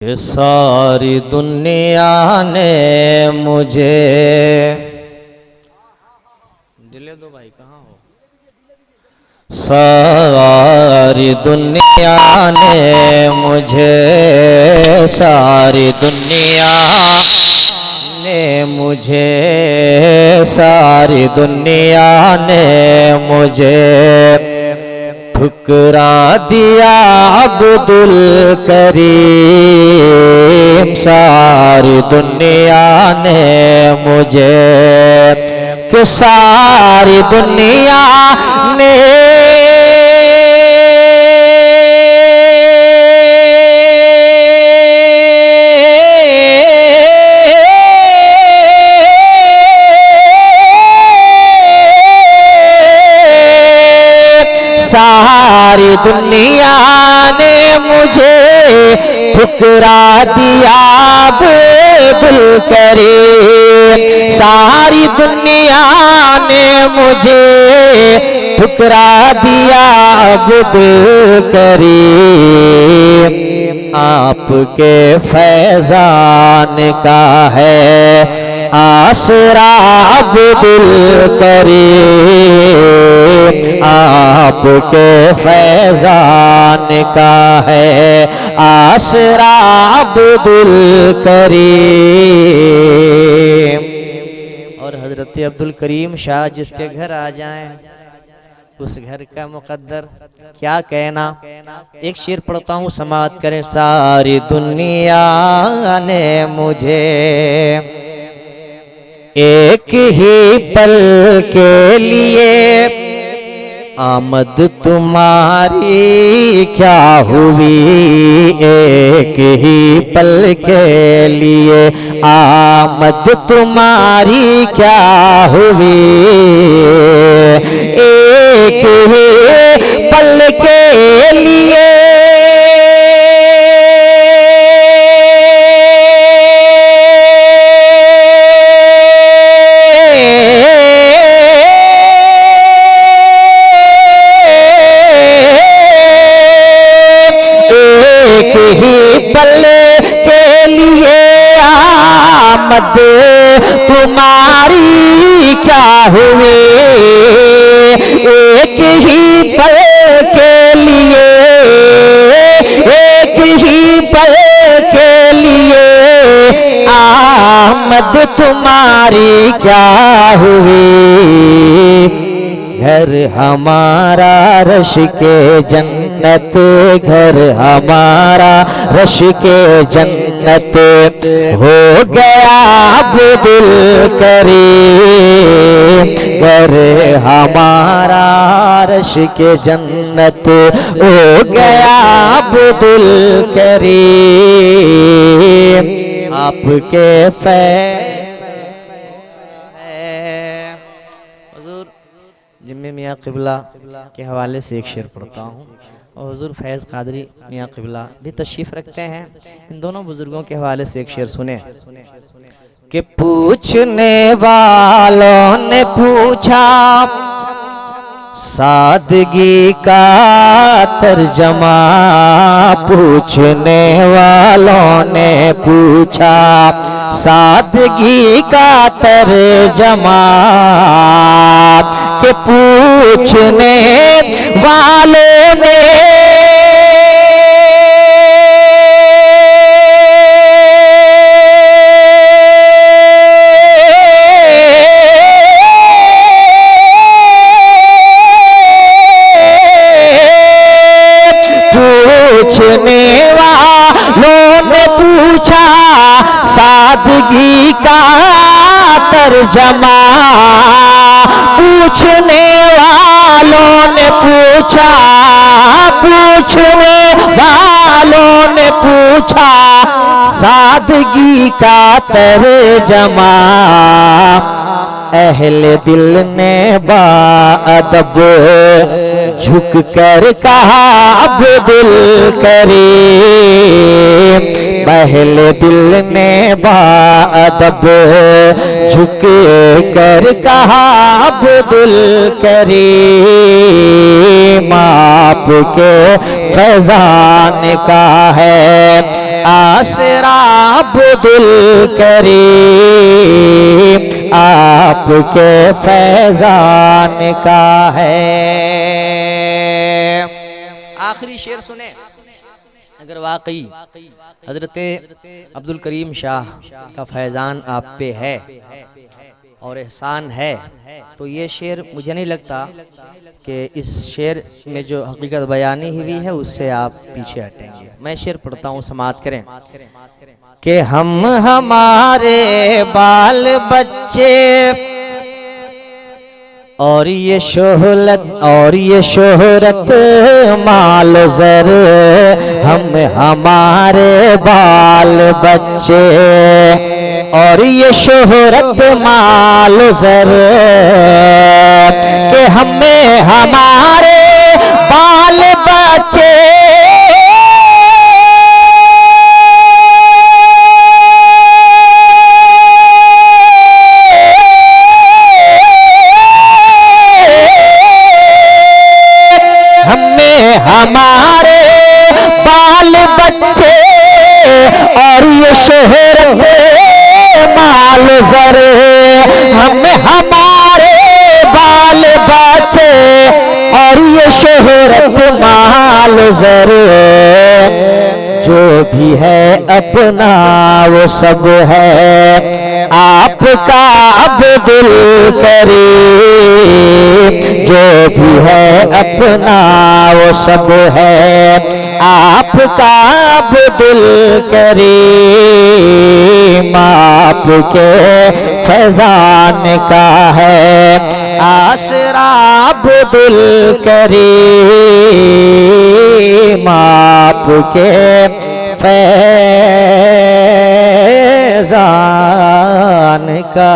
ये सारी दुनिया ने मुझे दिले दो भाई कहाँ हो। सारी दुनिया ने मुझे, सारी दुनिया ने मुझे, सारी दुनिया ने मुझे ठुकरा दिया अब्दुल करीम। सारी दुनिया ने मुझे, कि सारी दुनिया ने सारी दुनिया ने मुझे ठुकरा दिया अब्दुल करीम। सारी दुनिया ने मुझे ठुकरा दिया अब्दुल करीम। आपके फैजान का है आसरा अब्दुल करीम। आपके फैजान का है आसरा अब्दुल करीम। और हजरत अब्दुल करीम शाह जिसके घर आ जाएं उस घर का मुकद्दर क्या कहना। एक शेर पढ़ता हूँ, समाअत करें। सारी दुनिया ने मुझे एक ही पल के लिए, आमद तुम्हारी क्या हुई एक ही पल के लिए, आमद तुम्हारी क्या हुई एक ही पल के लिए। आमद तुम्हारी क्या हुई एक ही पल के लिए, एक ही पल के लिए, आमद तुम्हारी क्या हुई। घर हमारा रश के जन्नत, घर हमारा रश के जन्नत हो गया अब्दुल करीम। घर हमारा रश के जन्नत हो गया अब्दुल करीम। आपके जिम्मे मियाँ क़िबला के हवाले से एक शेर पढ़ता हूँ। और हुज़ूर फैज़ क़ादरी मियाँ क़िबला भी तशरीफ़ रखते हैं। इन दोनों बुजुर्गों के हवाले से एक शेर सुने कि पूछने वालों ने पूछा सादगी का तर्जमा, पूछने वालों ने पूछा सादगी का तर्जमा, के पूछने वालों ने पूछा सादगी का तर्जमा, पूछने वालों ने पूछा, पूछने वालों ने पूछा सादगी का तर्जमा। अहले दिल ने बाअदब झुक कर कहा अब्दुल करीम। अहले दिल ने बाअदब झुक कर कहा अब्दुल करीम। आपके फैजान का है आसरा अब्दुल करीम आपके फैजान का है। आखिरी शेर सुने, अगर वाकई हजरत अब्दुल करीम शाह का फैजान आप पे है और एहसान है, तो ये शेर मुझे नहीं लगता कि इस शेर में जो हकीकत बयानी हुई है उससे आप पीछे हटेंगे। मैं शेर पढ़ता हूँ, समाअत करें कि हम हमारे बाल बच्चे और ये शोहरत माल ज़र, हम हमारे बाल बच्चे और ये शोहरत माल ज़र, के हमें हमारे बाल बच्चे हमारे बाल बच्चे और ये शोहरत माल ज़र, हमें हमारे बाल बच्चे और ये शोहरत माल ज़र, जो भी है अपना वो सब है आपका अब्दुल करीम, जो भी है अपना वो सब है आपका अब्दुल करीम, आपके फैजान का है। आसरा अब्दुल करीम आपके फैजान का